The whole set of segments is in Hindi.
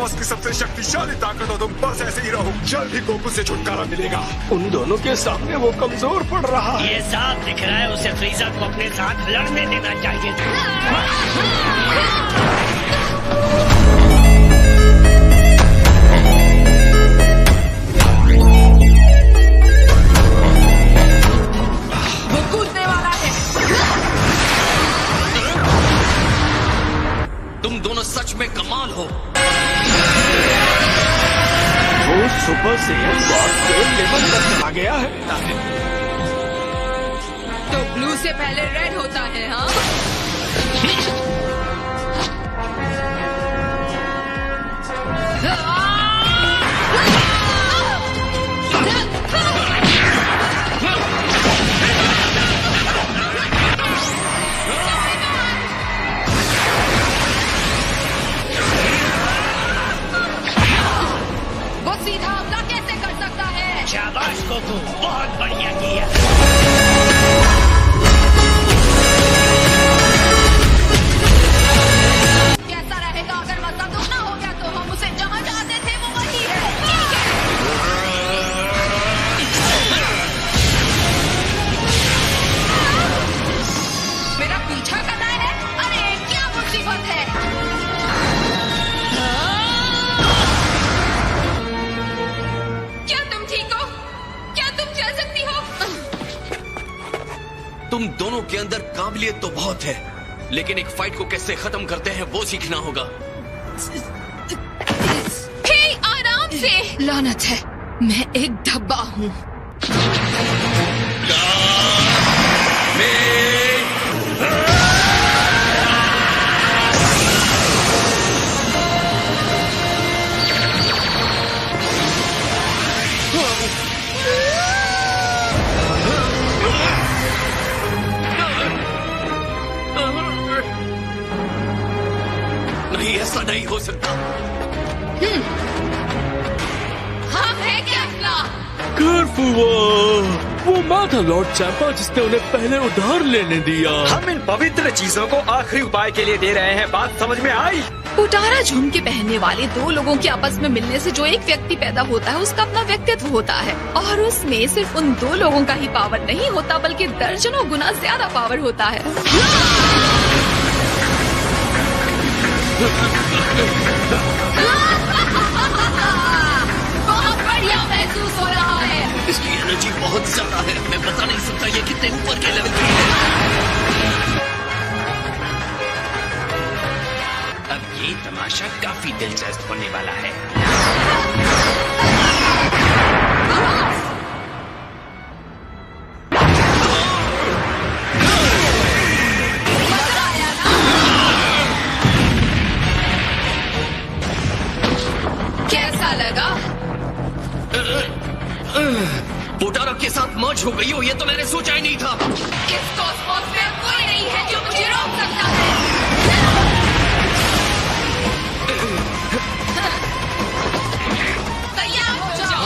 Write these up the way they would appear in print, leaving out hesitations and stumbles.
कॉस्मोस की सबसे शक्तिशाली ताकत हो, तुम बस ऐसे ही रहो, जल्द ही गोकू से छुटकारा मिलेगा। उन दोनों के सामने वो कमजोर पड़ रहा है। ये साफ दिख रहा है उसे फ्रीजा को अपने साथ लड़ने देना चाहिए था। वो कूदने वाला है। तुम दोनों सच में कमाल हो। वो सुपर सैयन गॉड के लेवल तक चला गया है। तो ब्लू से पहले रेड होता है, हाँ? वो सीधा हमला कैसे कर सकता है? शाबाश गोकू, बहुत बढ़िया किया। कैसा रहेगा अगर मजा दुगना हो गया तो? हम उसे जहाँ चाहते थे वो वही है। ठीक है। मेरा पीछा कर रहा है? अरे क्या मुसीबत है। क्या तुम ठीक हो? क्या तुम चल सकती हो? तुम दोनों के अंदर काबिलियत तो बहुत है, लेकिन एक फाइट को कैसे खत्म करते हैं वो सीखना होगा। हे, आराम से। लानत है, मैं एक धब्बा हूँ। नहीं, ऐसा नहीं हो सकता। हाँ है क्या इतना? वो मैं था लॉर्ड चैंपा जिसने उन्हें पहले उधार लेने दिया। हम इन पवित्र चीजों को आखिरी उपाय के लिए दे रहे हैं, बात समझ में आई? पुटारा झुमके पहनने वाले दो लोगों के आपस में मिलने से जो एक व्यक्ति पैदा होता है उसका अपना व्यक्तित्व होता है, और उसमें सिर्फ उन दो लोगों का ही पावर नहीं होता बल्कि दर्जनों गुना ज्यादा पावर होता है। बहुत बढ़िया महसूस हो रहा है। इसकी एनर्जी बहुत ज्यादा है, मैं बता नहीं सकता ये कितने ऊपर के लेवल की है। अब ये तमाशा काफी दिलचस्प होने वाला है। कैसा लगा? पोटारा के साथ मर्ज हो गई हो, ये तो मैंने सोचा ही नहीं था। इस कॉस्मोस में कोई नहीं है जो मुझे रोक सकता है। तैयार हो जाओ।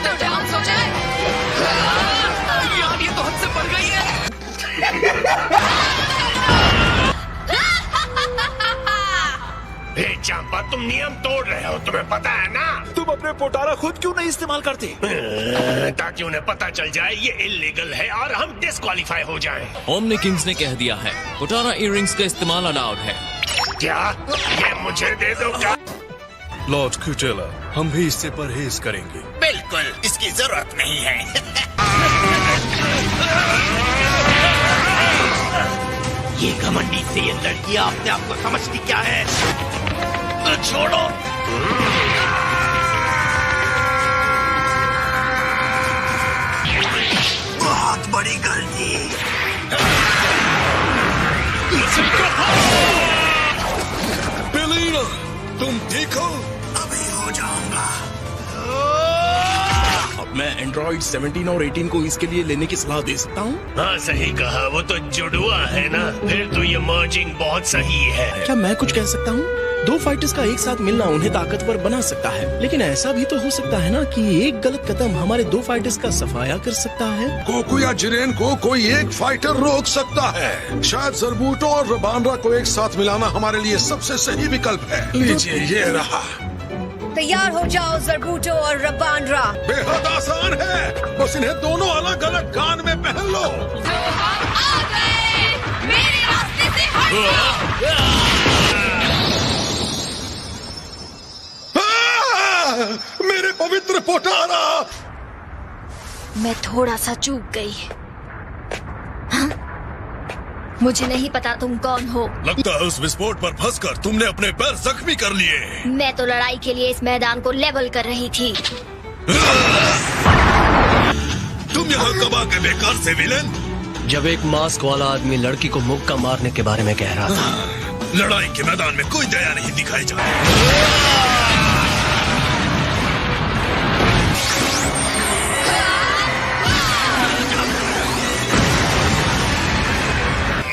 तो डांस हो जाए। यार ये तो हद से बढ़ गई है। हे चांपा, तुम नियम तोड़ रहे हो, तुम्हें पता है ना? तुम अपने पोटारा खुद क्यों नहीं इस्तेमाल करते? ताकि उन्हें पता चल जाए ये इलीगल है और हम डिस्क्वालीफाई हो जाएं। ओमनी किंग्स ने कह दिया है पोटारा इयररिंग्स का इस्तेमाल अलाउड है। क्या ये मुझे दे दो क्या? लॉर्ड कुटेला, हम भी इससे परहेज करेंगे। बिल्कुल, इसकी जरूरत नहीं है। ये घमंडी से ये लड़कियां अपने आप को समझती क्या है? छोड़ो। बहुत बड़ी गलती। बेलिना, तुम ठीक हो? अभी हो जाऊंगा। अब मैं एंड्रॉइड 17 और 18 को इसके लिए लेने की सलाह दे सकता हूँ। हाँ सही कहा, वो तो जुड़वा है ना, फिर तो ये मर्जिंग बहुत सही है। क्या मैं कुछ कह सकता हूँ? दो फाइटर्स का एक साथ मिलना उन्हें ताकतवर बना सकता है, लेकिन ऐसा भी तो हो सकता है ना कि एक गलत कदम हमारे दो फाइटर्स का सफाया कर सकता है। गोकू या जिरेन को कोई एक फाइटर रोक सकता है। शायद ज़रबूटो और रबानरा को एक साथ मिलाना हमारे लिए सबसे सही विकल्प है। लीजिए, ये रहा। तैयार हो जाओ ज़रबूटो और रबानरा। बेहद आसान है, बस इन्हें दोनों अलग अलग कान में पहन लो। आ गए, मेरे रास्ते से हट जाओ। मेरे पवित्र पोटारा। मैं थोड़ा सा चूक गई। हाँ? मुझे नहीं पता तुम कौन हो। लगता है उस विस्फोट पर फंसकर तुमने अपने पैर जख्मी कर लिए। मैं तो लड़ाई के लिए इस मैदान को लेवल कर रही थी। तुम यहाँ कब आ गए बेकार से विलेन? जब एक मास्क वाला आदमी लड़की को मुक्का मारने के बारे में कह रहा था। लड़ाई के मैदान में कोई दया नहीं दिखाई जा रही।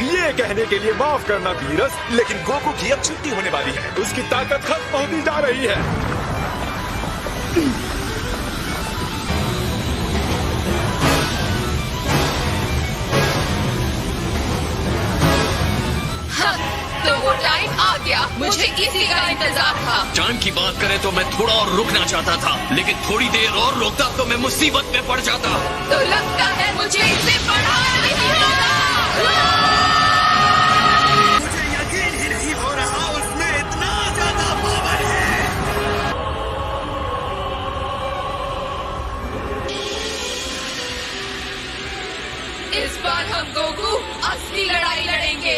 ये कहने के लिए माफ करना वीरस, लेकिन गोकू की अब छुट्टी होने वाली है। उसकी ताकत खत्म होती जा रही है। हाँ, तो वो टाइम आ गया। मुझे इसी का इंतजार था। टाइम की बात करें तो मैं थोड़ा और रुकना चाहता था, लेकिन थोड़ी देर और रुकता तो मैं मुसीबत में पड़ जाता। तो लगता है मुझे इससे पढ़ा नहीं होगा। मुझे यकीन ही नहीं हो रहा, उसमें इतना ज्यादा पावर है। इस बार हम गोकू असली लड़ाई लड़ेंगे।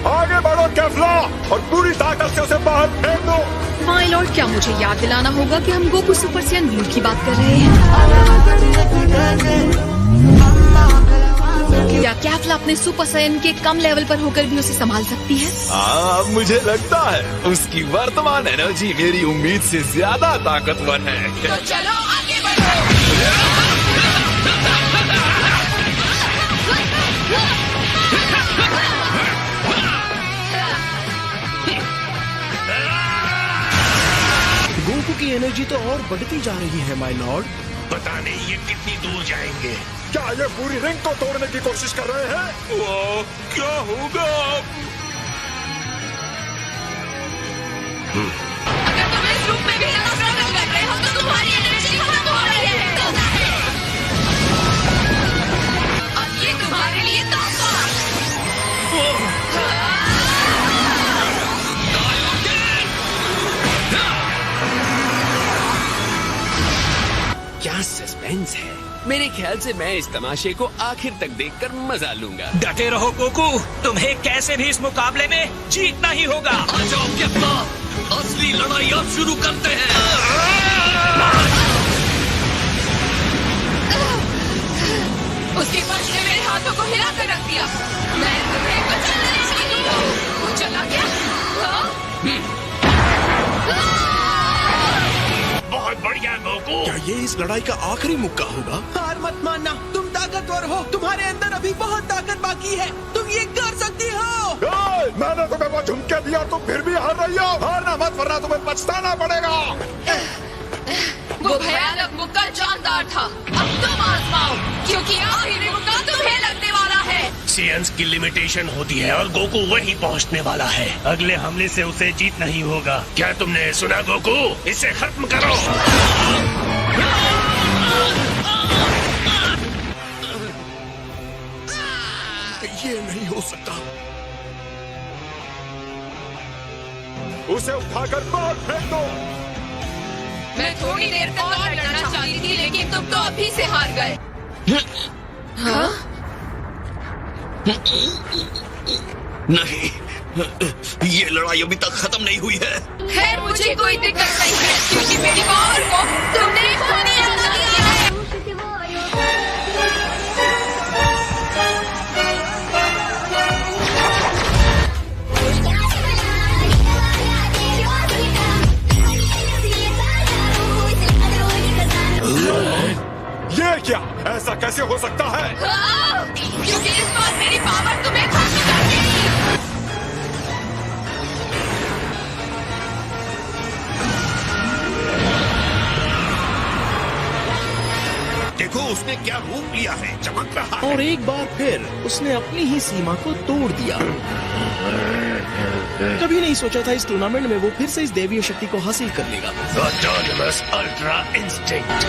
आगे बढ़ो कैफ्ला और पूरी ताकत से उसे बाहर फेंक दो। माय लॉर्ड, क्या मुझे याद दिलाना होगा कि हम गोकू सुपर सैयन ब्लू की बात कर रहे हैं? क्या कैफ्ला अपने सुपर सैयन के कम लेवल पर होकर भी उसे संभाल सकती है? हाँ, मुझे लगता है उसकी वर्तमान एनर्जी मेरी उम्मीद से ज्यादा ताकतवर है। तो चलो आगे बढ़ो। गोकू की एनर्जी तो और बढ़ती जा रही है माय लॉर्ड। पता नहीं ये कितनी दूर जाएंगे। क्या ये पूरी रिंग को तोड़ने की कोशिश कर रहे हैं? वो क्या होगा? अगर तुम इस रूप में भी स्ट्रगल कर रहे हो तो तुम्हारी एनर्जी खत्म हो रही है। अब ये तुम्हारे लिए तोहफा। क्या सस्पेंस है। मेरे ख्याल से मैं इस तमाशे को आखिर तक देखकर मजा लूंगा। डटे रहो गोकू, तुम्हें कैसे भी इस मुकाबले में जीतना ही होगा। आ जाओ कैप्टन, असली लड़ाई अब शुरू करते हैं। उसके पंच ने मेरे हाथों को हिला कर रख दिया। मैं तुम्हें बचा नहीं सकती। वो चला गया। बहुत बढ़िया गोकू। क्या ये इस लड़ाई का आखिरी मुक्का होगा? हार मत मानना, तुम ताकतवर हो। तुम्हारे अंदर अभी बहुत ताकत बाकी है। तुम ये कर सकती हो। मैंने तुम्हें वो झुमके दिया, तुम फिर भी हार रही हो। हारना मत, वरना तुम्हें पछताना पड़ेगा। वो भयानक मुक्का जानदार था। अब तुम आजमाओ, क्योंकि आखिरी मुक्का तुम्हें लगने वाला है। सेयन्स की लिमिटेशन होती है और गोकू वहीं पहुंचने वाला है। अगले हमले से उसे जीत नहीं होगा। क्या तुमने सुना गोकू? इसे खत्म करो। ये नहीं हो सकता। उसे उठाकर बाहर फेंक दो। मैं थोड़ी देर तक और लड़ना चाहती थी, लेकिन तुम तो अभी से हार गए। हाँ? नहीं, ये लड़ाई अभी तक खत्म नहीं हुई है। खैर, मुझे कोई दिक्कत नहीं है, क्योंकि मेरी पावर को तुमने खोने लगा दिया है। ये क्या? ऐसा कैसे हो सकता है? हाँ, क्योंकि इस बार मेरी पावर तुम्हें खत्म कर देगी। उसने क्या रूप लिया है, चमक रहा है। और एक बार फिर उसने अपनी ही सीमा को तोड़ दिया। कभी नहीं सोचा था इस टूर्नामेंट में वो फिर से इस दैवीय शक्ति को हासिल कर लेगा। Autonomous ultra instinct.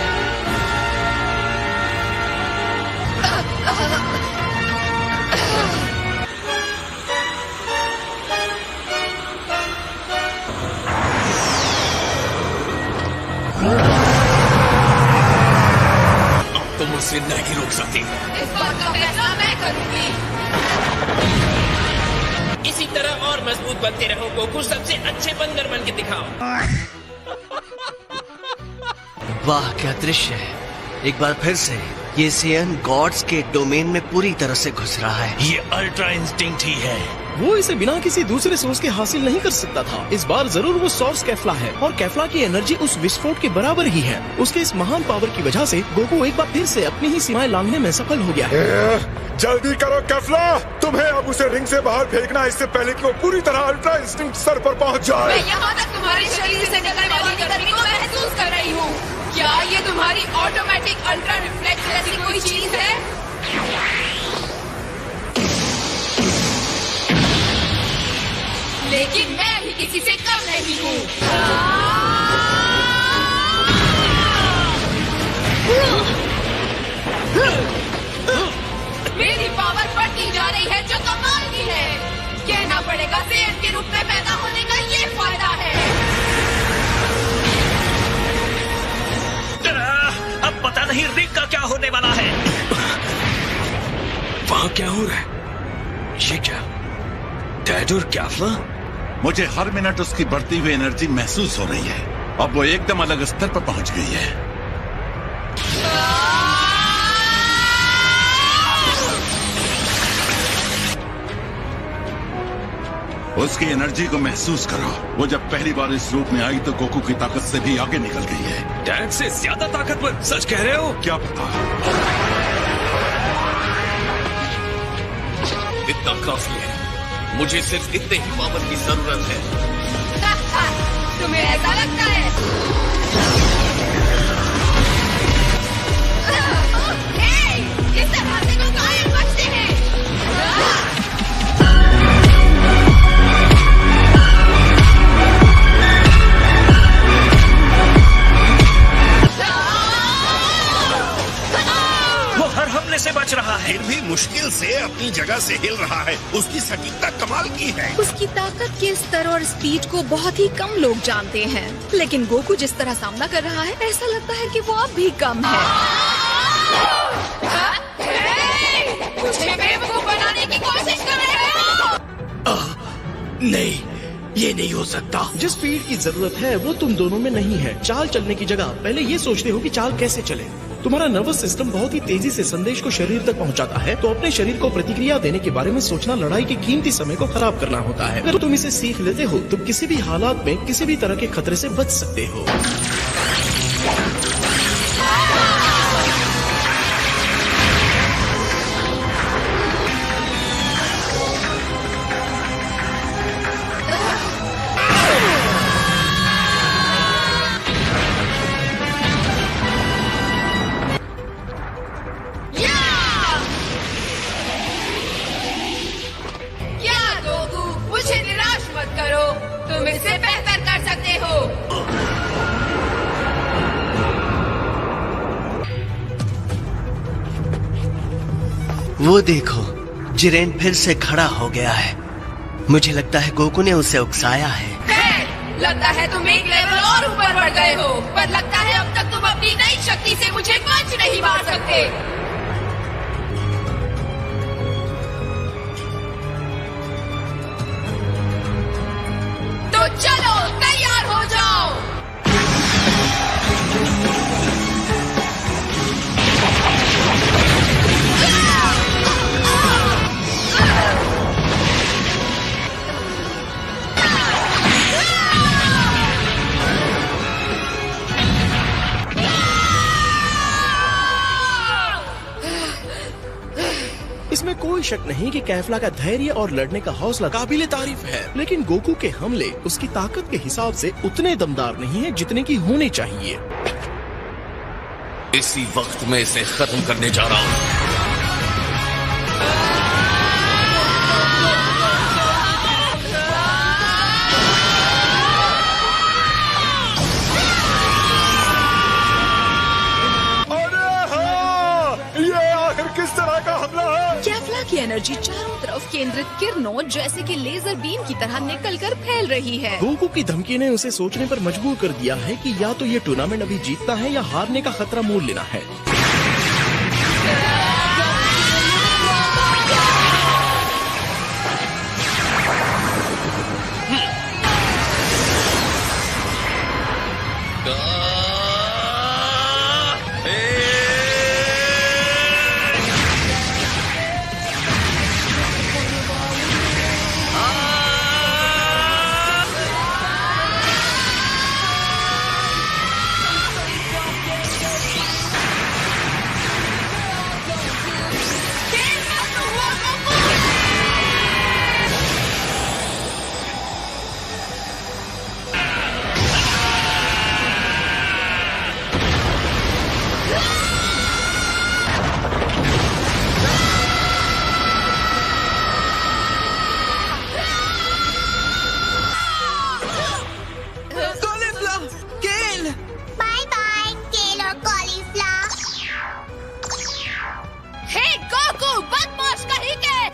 तुम उसे नहीं रोक सकती। इस बात का फैसला मैं करूंगी। इसी तरह और मजबूत बनते रहो गोकू, सबसे अच्छे बंदर बन के दिखाओ। वाह क्या दृश्य है। एक बार फिर से ये सेयन गॉड्स के डोमेन में पूरी तरह से घुस रहा है। ये अल्ट्रा इंस्टिंक्ट ही है। वो इसे बिना किसी दूसरे सोर्स के हासिल नहीं कर सकता था। इस बार जरूर वो सोर्स कैफ्ला है और कैफ्ला की एनर्जी उस विस्फोट के बराबर ही है। उसके इस महान पावर की वजह से गोकू एक बार फिर से अपनी ही सीमाएं लांघने में सफल हो गया है। जल्दी करो कैफ्ला, तुम्हें अब उसे रिंग से बाहर फेंकना, इससे पहले कि वो पूरी तरह अल्ट्रा इंस्टिंक्ट स्तर पर पहुंच जाए। मैं यहाँ तक तुम्हारे शरीर से निकलने वाली गर्मी को महसूस कर रही हूँ। क्या ये तुम्हारी ऑटोमेटिक अल्ट्रा रिफ्लेक्स जैसी कोई चीज है? लेकिन मैं भी किसी से कम नहीं हूँ। मेरी पावर बढ़ती जा रही है, जो कमाल की है। कहना पड़ेगा सेयन के रूप में पैदा होने का ये फायदा है। अब पता नहीं रिंग का क्या होने वाला है। वहाँ क्या हो रहा है? ये क्या? डैड और कैफ्ला? मुझे हर मिनट उसकी बढ़ती हुई एनर्जी महसूस हो रही है। अब वो एकदम अलग स्तर पर पहुंच गई है। उसकी एनर्जी को महसूस करो। वो जब पहली बार इस रूप में आई तो गोकू की ताकत से भी आगे निकल गई है। डैड से ज्यादा ताकतवर? सच कह रहे हो? क्या पता। इतना काफी है। मुझे सिर्फ इतने ही पावर की जरूरत है। तुम्हें ऐसा लगता है? इस तरह से तो कायर बचते हैं। वो हर हमले से बच रहा है। फिर भी मुश्किल से अपनी जगह से हिल रहा है। उसकी सटीकता कमाल की है। उसकी ताकत के स्तर और स्पीड को बहुत ही कम लोग जानते हैं, लेकिन गोकू जिस तरह सामना कर रहा है, ऐसा लगता है कि वो अब भी कम है। मुझे बेवकूफ बनाने की कोशिश कर रहे हो? नहीं, ये नहीं हो सकता। जिस स्पीड की जरूरत है वो तुम दोनों में नहीं है। चाल चलने की जगह पहले ये सोचते हो कि चाल कैसे चले। तुम्हारा नर्वस सिस्टम बहुत ही तेजी से संदेश को शरीर तक पहुंचाता है, तो अपने शरीर को प्रतिक्रिया देने के बारे में सोचना लड़ाई के कीमती समय को खराब करना होता है। अगर तुम इसे सीख लेते हो तो किसी भी हालात में किसी भी तरह के खतरे से बच सकते हो। तुम इससे बेहतर कर सकते हो। वो देखो, जिरेन फिर से खड़ा हो गया है। मुझे लगता है गोकू ने उसे उकसाया है। लगता है तुम एक लेवल और ऊपर बढ़ गए हो, पर लगता है अब तक तुम अपनी नई शक्ति से मुझे पंच नहीं मार सकते। तो चलो तैयार हो जाओ। इसमें कोई शक नहीं कि कैफ्ला का धैर्य और लड़ने का हौसला काबिले तारीफ है, लेकिन गोकू के हमले उसकी ताकत के हिसाब से उतने दमदार नहीं है जितने की होने चाहिए। इसी वक्त मैं इसे खत्म करने जा रहा हूँ। किस तरह का हमला है? कैफ्ला की एनर्जी चारों तरफ केंद्रित किरणों जैसे कि लेजर बीम की तरह निकलकर फैल रही है। गोकू की धमकी ने उसे सोचने पर मजबूर कर दिया है कि या तो ये टूर्नामेंट अभी जीतना है या हारने का खतरा मोल लेना है।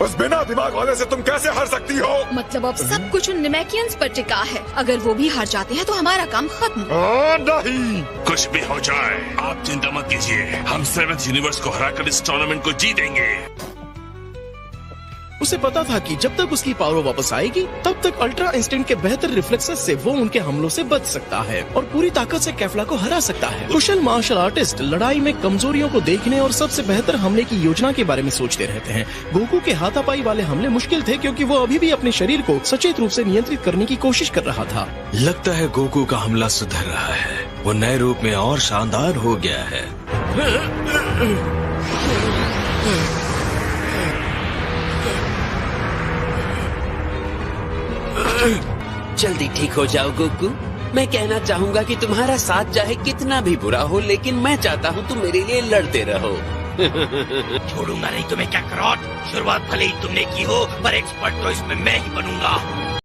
उस बिना दिमाग वाले से तुम कैसे हार सकती हो? मतलब अब सब कुछ उन निमेकियंस पर टिका है। अगर वो भी हार जाते हैं तो हमारा काम खत्म। नहीं, कुछ भी हो जाए आप चिंता मत कीजिए, हम 7th यूनिवर्स को हराकर इस टूर्नामेंट को जीतेंगे। उसे पता था कि जब तक उसकी पावर वापस आएगी तब तक अल्ट्रा इंस्टेंट के बेहतर रिफ्लेक्सेस से वो उनके हमलों से बच सकता है और पूरी ताकत से कैफ्ला को हरा सकता है। कुशल मार्शल आर्टिस्ट लड़ाई में कमजोरियों को देखने और सबसे बेहतर हमले की योजना के बारे में सोचते रहते हैं। गोकू के हाथापाई वाले हमले मुश्किल थे क्योंकि वो अभी भी अपने शरीर को सचेत रूप से नियंत्रित करने की कोशिश कर रहा था। लगता है गोकू का हमला सुधर रहा है, वो नए रूप में और शानदार हो गया है। जल्दी ठीक हो जाओ गोकू। मैं कहना चाहूँगा कि तुम्हारा साथ चाहे कितना भी बुरा हो, लेकिन मैं चाहता हूँ तुम मेरे लिए लड़ते रहो। छोड़ूंगा नहीं तुम्हें क्या करोट। शुरुआत भले ही तुमने की हो, पर एक्सपर्ट तो इसमें मैं ही बनूंगा।